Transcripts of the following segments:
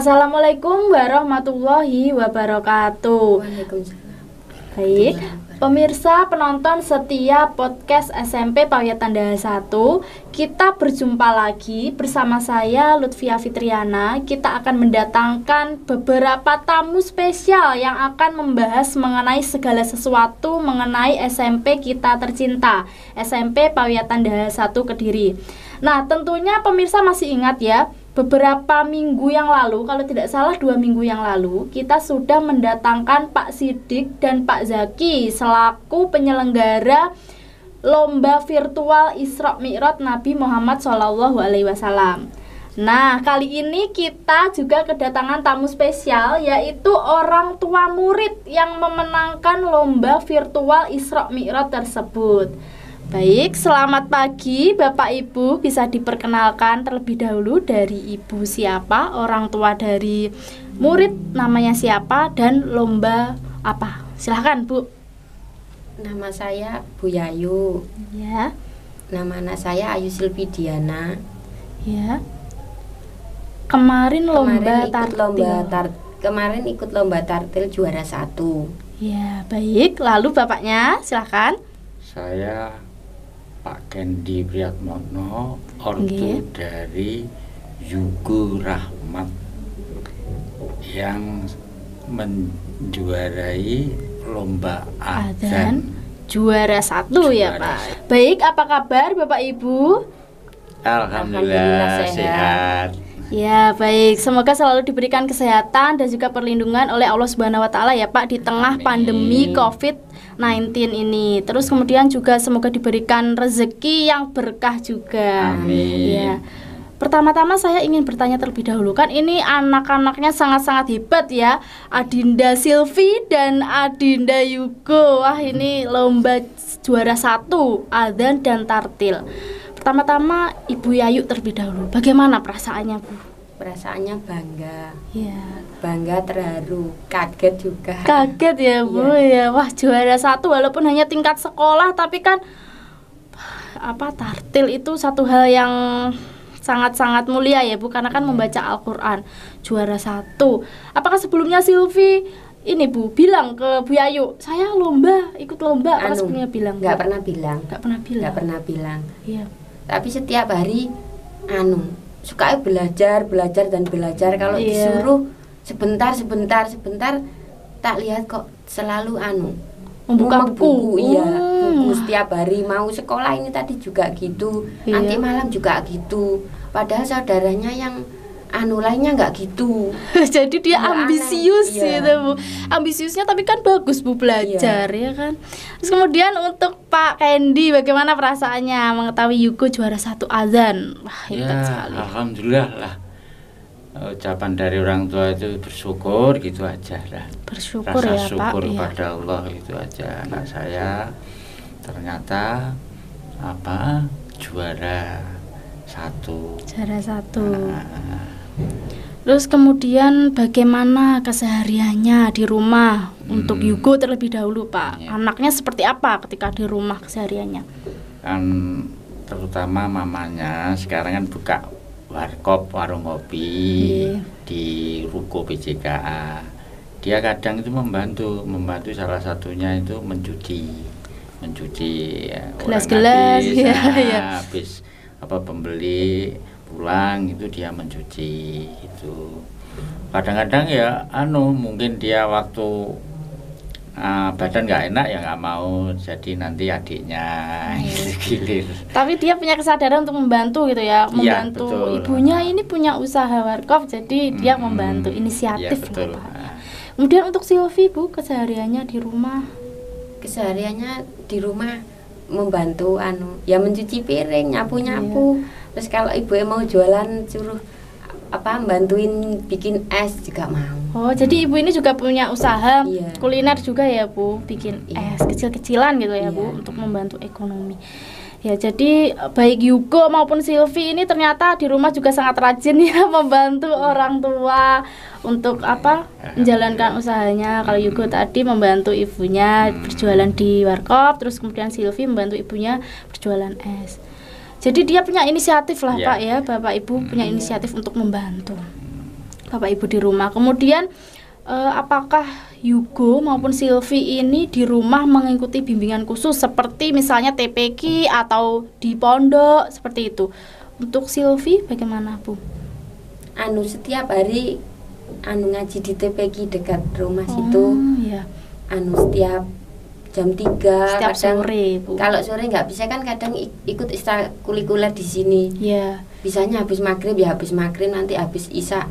Assalamualaikum warahmatullahi wabarakatuh. Waalaikumsalam. Baik, pemirsa penonton setia podcast SMP Pawiatan Daha 1, kita berjumpa lagi bersama saya Lutfia Fitriana. Kita akan mendatangkan beberapa tamu spesial yang akan membahas mengenai segala sesuatu mengenai SMP kita tercinta, SMP Pawiatan Daha 1 Kediri. Nah, tentunya pemirsa masih ingat ya, beberapa minggu yang lalu, kalau tidak salah 2 minggu yang lalu, kita sudah mendatangkan Pak Sidik dan Pak Zaki selaku penyelenggara lomba virtual Isra Mi'raj Nabi Muhammad SAW. Nah, kali ini kita juga kedatangan tamu spesial, yaitu orang tua murid yang memenangkan lomba virtual Isra Mi'raj tersebut. Baik, selamat pagi Bapak Ibu, bisa diperkenalkan terlebih dahulu dari Ibu siapa, orang tua dari murid namanya siapa, dan lomba apa? Silahkan Bu. Nama saya Bu Yayu. Ya. Nama anak saya Ayu Silvi Diana. Ya. Kemarin ikut lomba tartil juara 1. Ya, baik. Lalu Bapaknya, silahkan. Saya Pak Kendi Priyatmono, ortu dari Yugo Rahmat yang menjuarai lomba adzan juara 1 ya Pak. Baik, apa kabar Bapak Ibu? Alhamdulillah sehat. Ya, baik. Semoga selalu diberikan kesehatan dan juga perlindungan oleh Allah Subhanahu wa taala ya Pak di tengah pandemi COVID-19 ini. Terus kemudian juga semoga diberikan rezeki yang berkah juga. Amin. Ya. Pertama-tama saya ingin bertanya terlebih dahulu, kan ini anak-anaknya sangat-sangat hebat ya, Adinda Silvi dan Adinda Yugo. Wah, ini lomba juara 1 adzan dan tartil. Pertama-tama Ibu Yayu terlebih dahulu, bagaimana perasaannya Bu? Perasaannya bangga. Ya. Bangga, terharu, kaget juga. Kaget ya Bu ya. Wah, juara 1 walaupun hanya tingkat sekolah, tapi kan tartil itu satu hal yang sangat-sangat mulia ya Bu, karena kan membaca Al-Qur'an. Juara 1. Apakah sebelumnya Silvi ini Bu bilang ke Bu Yayu, saya ikut lomba, apakah sebelumnya bilang? Nggak pernah bilang. Iya. Tapi setiap hari suka belajar dan belajar. Kalau disuruh sebentar, tak lihat kok selalu membuka buku. Iya, buku setiap hari. Mau sekolah ini tadi juga gitu, nanti malam juga gitu. Padahal saudaranya yang lainnya nggak gitu. Jadi dia ambisius gitu Bu. Ambisiusnya tapi kan bagus Bu belajar ya kan. Terus kemudian untuk Pak Kendi, bagaimana perasaannya mengetahui Yugo juara 1 adzan? Wah, hebat sekali. Alhamdulillah lah. Ucapan dari orang tua itu bersyukur gitu aja lah. Bersyukur rasa ya syukur Pak. pada Allah itu aja. Anak saya ternyata juara 1. Juara 1. Terus kemudian bagaimana kesehariannya di rumah untuk Yugo terlebih dahulu Pak? Anaknya seperti apa ketika di rumah kesehariannya? Kan terutama mamanya sekarang kan buka warkop, warung kopi di Ruko PJKA. Dia kadang itu membantu salah satunya itu mencuci gelas-gelas habis pembeli pulang itu dia mencuci itu. Kadang-kadang ya mungkin dia waktu badan nggak enak ya nggak mau, jadi nanti adiknya gilir. Tapi dia punya kesadaran untuk membantu gitu ya, membantu ibunya ini punya usaha warkop, jadi dia membantu, inisiatif betul. Kemudian untuk Silvi Bu, kesehariannya di rumah? Kesehariannya di rumah membantu mencuci piring, nyapu-nyapu. Terus kalau ibu mau jualan suruh bantuin bikin es juga mau. Oh, jadi ibu ini juga punya usaha kuliner juga ya Bu, bikin es kecil-kecilan gitu ya Bu, untuk membantu ekonomi. Ya, jadi baik Yugo maupun Silvi ini ternyata di rumah juga sangat rajin ya membantu orang tua untuk menjalankan usahanya. Kalau Yugo tadi membantu ibunya berjualan di warkop, terus kemudian Silvi membantu ibunya berjualan es. Jadi dia punya inisiatif lah Pak ya, Bapak Ibu punya inisiatif untuk membantu. Bapak Ibu di rumah. Kemudian apakah Yugo maupun Silvi ini di rumah mengikuti bimbingan khusus seperti misalnya TPQ atau di pondok seperti itu? Untuk Silvi bagaimana, Bu? Setiap hari ngaji di TPQ dekat rumah situ. Iya. Setiap jam 3 setiap kadang, sore, Bu. Kalau sore nggak bisa kan kadang ikut ekstrakurikuler di sini. Iya. Bisanya habis maghrib nanti habis isya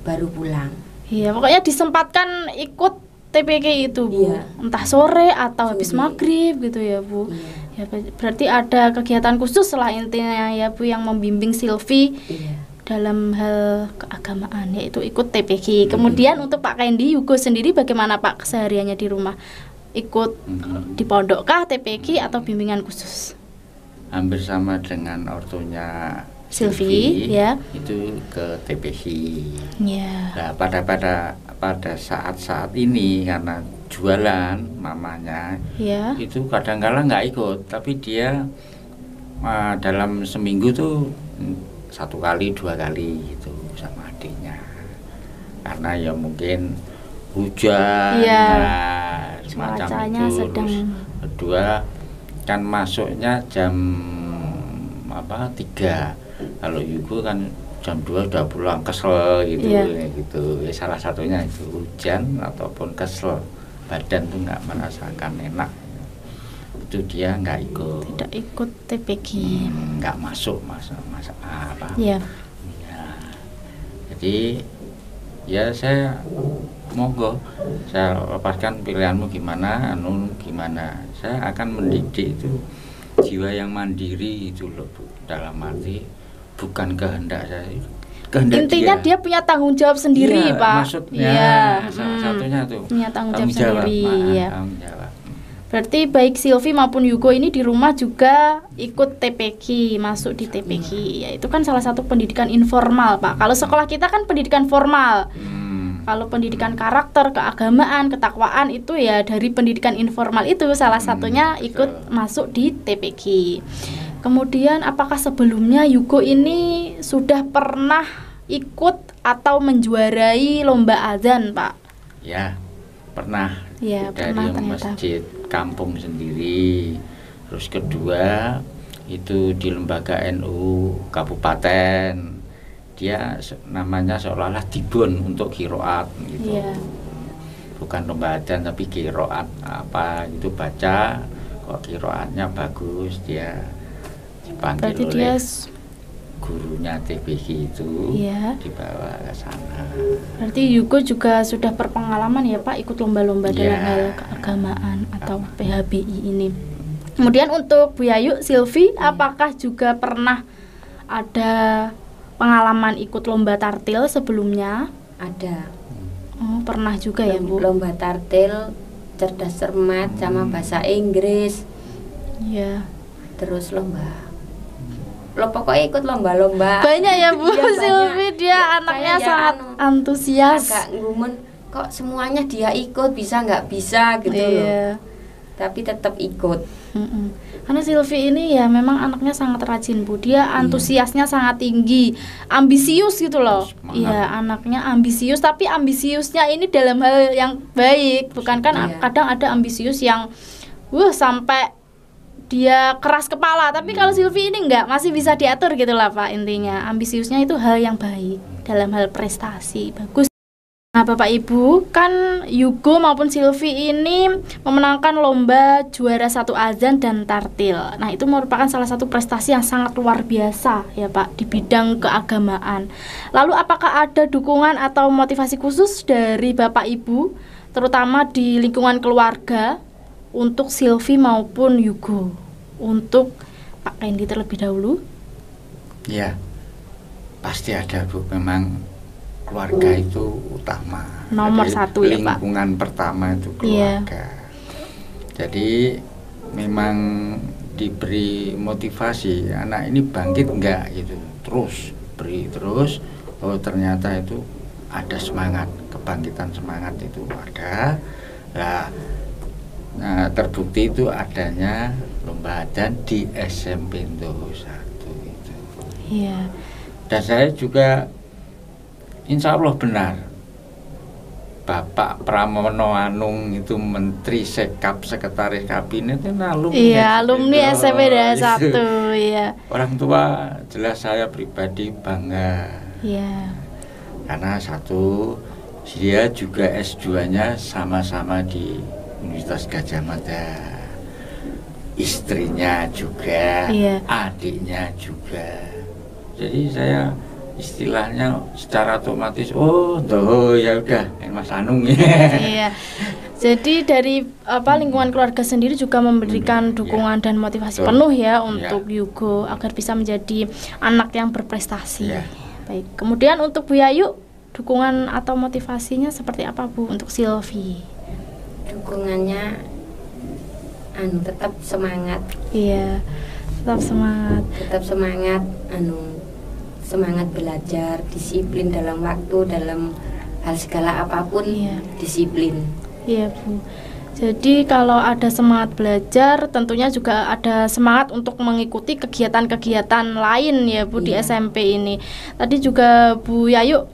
baru pulang. Iya, pokoknya disempatkan ikut TPQ itu, Bu. Iya. Entah sore atau habis Sore. maghrib gitu ya, Bu. Iya. Ya, berarti ada kegiatan khusus lah intinya ya, Bu, yang membimbing Silvi Iya. dalam hal keagamaan, yaitu ikut TPQ. Kemudian untuk Pak Kendi, Yugo sendiri bagaimana Pak kesehariannya di rumah? Ikut di pondok kah, TPQ atau bimbingan khusus? Hampir sama dengan ortunya Silvi, ya. Itu ke TPQ. Ya. Nah, pada saat ini karena jualan mamanya, Ya. itu kadang-kala nggak ikut, tapi dia dalam seminggu tuh 1 kali 2 kali gitu sama adiknya. Karena ya mungkin hujan, Iya. semacam Cuacanya itu. sedang. Terus kedua kan masuknya jam 3. Kalau Yugo kan jam 2 udah pulang, kesel gitu. Iya. Ya gitu. Ya, salah satunya itu hujan ataupun kesel, badan tuh nggak merasakan enak, itu dia nggak ikut. Tidak ikut TPQ. Nggak masuk masa apa. Ya. Ya. Jadi ya saya monggo, saya lepaskan pilihanmu gimana, gimana. Saya akan mendidik itu jiwa yang mandiri itu loh, Bu. Dalam arti bukan kehendak saya, kehendak Intinya dia punya tanggung jawab sendiri, Iya, Pak. maksudnya Iya. salah satunya tuh Punya tanggung jawab sendiri, ya. tanggung jawab. Berarti baik Silvi maupun Yugo ini di rumah juga ikut TPQ, masuk di TPQ. Ya, itu kan salah satu pendidikan informal, Pak. Kalau sekolah kita kan pendidikan formal. Kalau pendidikan karakter, keagamaan, ketakwaan itu ya dari pendidikan informal itu salah satunya ikut masuk di TPQ. Kemudian apakah sebelumnya Yugo ini sudah pernah ikut atau menjuarai lomba azan, Pak? Ya, pernah. Ya, dari pernah ternyata. masjid kampung sendiri. Terus kedua itu di lembaga NU kabupaten. Dia namanya seolah-olah dibon untuk kiroat gitu. Iya. Bukan lomba adzan tapi kiroat apa itu, baca kok kiroatnya bagus, dia dipanggil Berarti oleh dia gurunya TPQ itu, Iya. dibawa ke sana. Berarti Yugo juga sudah berpengalaman ya, Pak, ikut lomba-lomba dalam Iya. hal keagamaan atau PHBI ini. Kemudian untuk Bu Yayu, Silvi, apakah juga pernah ada pengalaman ikut lomba tartil sebelumnya? Ada. Oh, pernah juga ya, Bu? Lomba tartil, cerdas cermat sama bahasa Inggris. Iya. Terus pokoknya ikut lomba-lomba. Banyak ya, Bu. Iya, Silvi banyak. dia Ya, anaknya saya ya sangat antusias. agak ngumun, kok semuanya dia ikut, bisa nggak bisa gitu loh. Iya. Tapi tetap ikut. Karena Silvi ini ya memang anaknya sangat rajin, Bu. Dia antusiasnya sangat tinggi, ambisius gitu loh. Semangat. Iya, anaknya ambisius, tapi ambisiusnya ini dalam hal yang baik. Bukan kan Iya. kadang ada ambisius yang sampai dia keras kepala. Tapi kalau Silvi ini enggak, masih bisa diatur gitu lah, Pak. Intinya ambisiusnya itu hal yang baik dalam hal prestasi. Bagus. Nah, Bapak Ibu, kan Yugo maupun Silvi ini memenangkan lomba juara 1 azan dan tartil. Nah, itu merupakan salah satu prestasi yang sangat luar biasa ya, Pak, di bidang keagamaan. Lalu apakah ada dukungan atau motivasi khusus dari Bapak Ibu, terutama di lingkungan keluarga, untuk Silvi maupun Yugo? Untuk Pak Kendi terlebih dahulu. Ya, pasti ada, Bu. Memang keluarga itu utama. Nomor Jadi, 1 ya, Pak. lingkungan pertama itu Iya. keluarga. Jadi memang diberi motivasi, anak ini bangkit enggak gitu, terus beri terus. Oh, ternyata itu ada semangat, kebangkitan semangat itu ada. Nah, terbukti itu adanya lomba adzan di SMP Ndowo 1 itu. Iya. Dan saya juga insya Allah benar. Bapak Pramono Anung itu Menteri Sekap, Sekretaris Kabinet itu alumni. Iya, alumni SMP Daya Itu. 1, iya. Orang tua jelas saya pribadi bangga. Iya. Karena satu, dia juga S2-nya sama-sama di Universitas Gadjah Mada. Istrinya juga, Iya. adiknya juga. Jadi saya istilahnya secara otomatis ya udah Mas Anung ya. Iya. Jadi dari lingkungan keluarga sendiri juga memberikan dukungan dan motivasi Betul. penuh ya Iya. untuk Yugo agar bisa menjadi anak yang berprestasi. Iya. Baik. Kemudian untuk Bu Yayu, dukungan atau motivasinya seperti apa Bu untuk Silvi? Dukungannya tetap semangat. Iya. Tetap semangat. Tetap semangat, semangat belajar, disiplin dalam waktu, dalam hal segala apapun. Iya. Disiplin. Iya Bu. Jadi kalau ada semangat belajar, tentunya juga ada semangat untuk mengikuti kegiatan-kegiatan lain ya Bu di Iya. SMP ini. Tadi juga Bu Yayu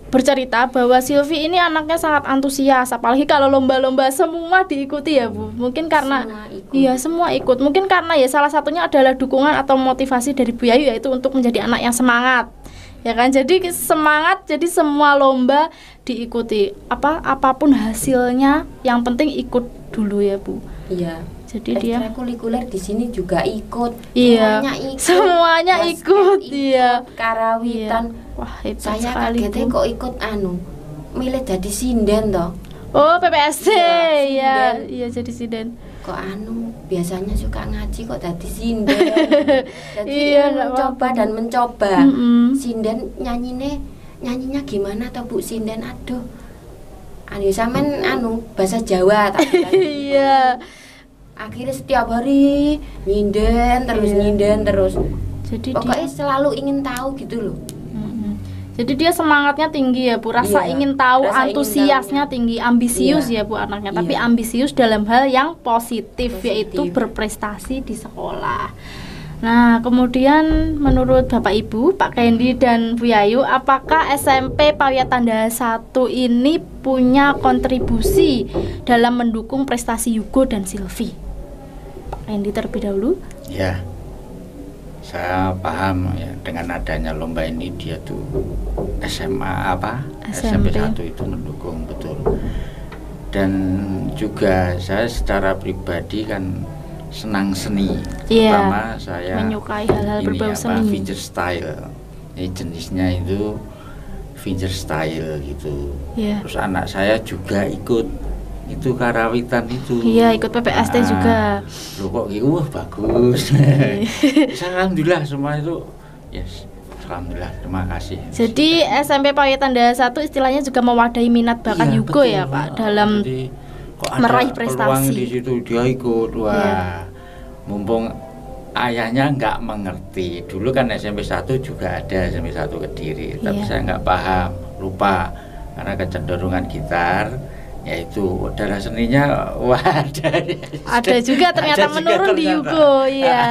bercerita bahwa Silvi ini anaknya sangat antusias, apalagi kalau lomba-lomba semua diikuti ya Bu. Mungkin karena Semua ikut. iya semua ikut. Mungkin karena ya salah satunya adalah dukungan atau motivasi dari Bu Yayu yaitu untuk menjadi anak yang semangat. Ya kan? Jadi semangat, jadi semua lomba diikuti. Apapun hasilnya, yang penting ikut dulu ya Bu. Iya. Jadi dia Ekstrakurikuler di sini juga ikut. iya Semuanya ikut. semuanya Basket ikut, iya. Karawitan. Wah, hebat Saya sekali kagetnya Bu. kok ikut milih jadi sinden toh. Oh, PPSD. Iya, Iya, sinden. iya jadi sinden. Kok biasanya suka ngaji kok jadi sinden. Jadi Iya, nggak mencoba apa-apa. dan mencoba. Mm-mm. Sinden nyanyinya gimana toh Bu sinden? Aduh. Sampean bahasa Jawa tak bilang. Iya. Akhirnya setiap hari nyinden terus Iya. nyinden terus. Jadi Pokoknya dia selalu ingin tahu gitu loh. Mm-mm. Jadi dia semangatnya tinggi ya Bu, rasa Iya, ingin tahu, rasa ingin antusiasnya tahunya. tinggi, ambisius Iya. ya Bu anaknya, tapi Iya. ambisius dalam hal yang positif, yaitu Positif. berprestasi di sekolah. Nah, kemudian menurut Bapak Ibu, Pak Kendi dan Bu Yayu, apakah SMP Pawiatan Daya 1 ini punya kontribusi dalam mendukung prestasi Yugo dan Silvi? Pak Kendi terlebih dahulu. Ya, saya paham ya dengan adanya lomba ini dia tuh SMP 1 itu mendukung betul. Dan juga saya secara pribadi kan senang seni, Iya, terutama saya menyukai hal-hal berbau seni. fingerstyle. Ini jenisnya itu fingerstyle gitu. Iya. Terus anak saya juga ikut itu karawitan itu. Iya, ikut PPSD juga. Loh kok gitu, wah bagus. Alhamdulillah semua itu yes. Alhamdulillah, terima kasih. Jadi SMP Pawiatan Daya 1 istilahnya juga mewadahi minat bakat Iya, Yugo betul. ya Pak dalam Jadi, kok ada meraih peluang prestasi. di situ dia ikut. Wah, Iya. mumpung ayahnya nggak mengerti. Dulu kan SMP 1 juga ada SMP 1 Kediri, tapi Iya. saya nggak paham, lupa karena kecenderungan gitar. Yaitu darah seninya wah ada juga ternyata ada menurun di ternyata. Yugo, iya.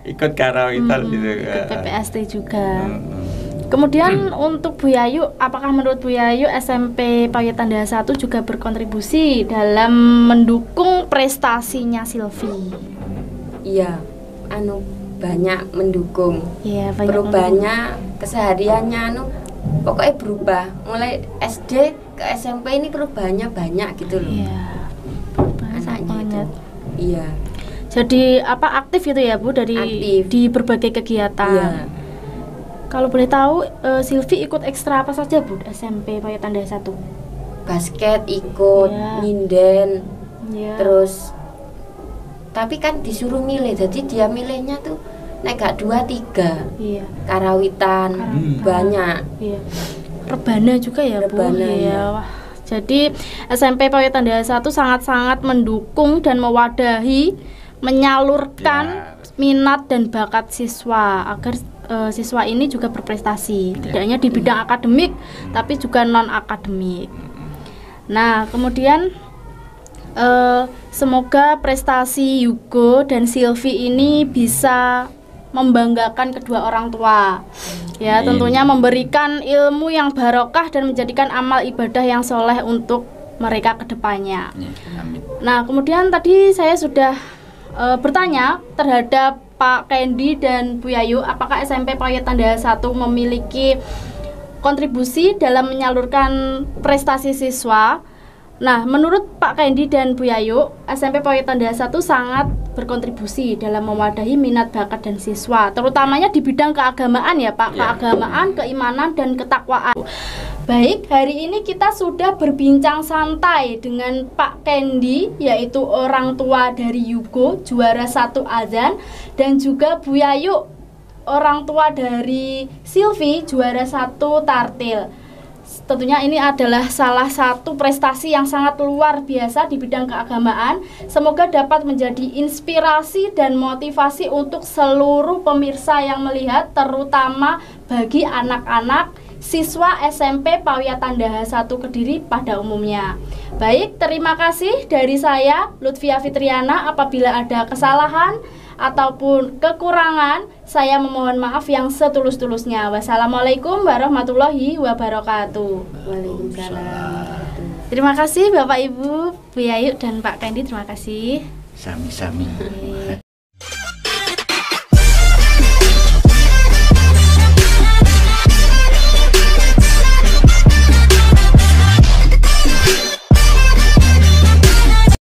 Ikut karawitan gitu. Ikut PPSD juga. Mm-mm. Kemudian untuk Bu Yayu, apakah menurut Bu Yayu SMP Pawiatan Daya 1 juga berkontribusi dalam mendukung prestasinya Silvi? Iya, banyak mendukung. Iya, banyak Perubahannya kesehariannya pokoknya berubah. Mulai SD ke SMP ini perubahannya banyak gitu loh. Iya. Anaknya itu. Banyak. Iya. Jadi aktif gitu ya Bu dari Aktif. di berbagai kegiatan. Iya. Kalau boleh tahu Silvi ikut ekstra apa saja Bu SMP Pawiatan Daya 1? Basket ikut, Iya. nyinden, Iya. terus tapi kan disuruh milih, jadi dia milihnya tuh nek gak 2, 3 Iya. karawitan, banyak. Iya. Rebana juga ya Bu. Rebana, Iya. iya. Wah. Jadi SMP Pawiatan Daya 1 sangat-sangat mendukung dan mewadahi, menyalurkan minat dan bakat siswa agar siswa ini juga berprestasi. Tidak hanya di bidang akademik, tapi juga non akademik. Nah, kemudian semoga prestasi Yugo dan Silvi ini bisa membanggakan kedua orang tua. Ya, tentunya memberikan ilmu yang barokah dan menjadikan amal ibadah yang soleh untuk mereka ke depannya. Amin. Nah, kemudian tadi saya sudah bertanya terhadap Pak Kendi dan Bu Yayu, apakah SMP Pawiatan Daha 1 memiliki kontribusi dalam menyalurkan prestasi siswa? Nah, menurut Pak Kendi dan Bu Yayu, SMP Pawiatan Daha 1 sangat berkontribusi dalam mewadahi minat bakat dan siswa, terutamanya di bidang keagamaan ya Pak, keagamaan, keimanan, dan ketakwaan. Baik, hari ini kita sudah berbincang santai dengan Pak Kendi, yaitu orang tua dari Yugo, juara 1 azan, dan juga Bu Yayu, orang tua dari Silvi, juara 1 tartil. Tentunya ini adalah salah satu prestasi yang sangat luar biasa di bidang keagamaan. Semoga dapat menjadi inspirasi dan motivasi untuk seluruh pemirsa yang melihat, terutama bagi anak-anak siswa SMP Pawiatan Daha 1 Kediri pada umumnya. Baik, terima kasih dari saya Lutfia Fitriana. Apabila ada kesalahan ataupun kekurangan, saya memohon maaf yang setulus-tulusnya. Wassalamualaikum warahmatullahi wabarakatuh. Waalaikumsalam. Terima kasih Bapak Ibu, Bu Yayu dan Pak Kendi, terima kasih. Sami-sami.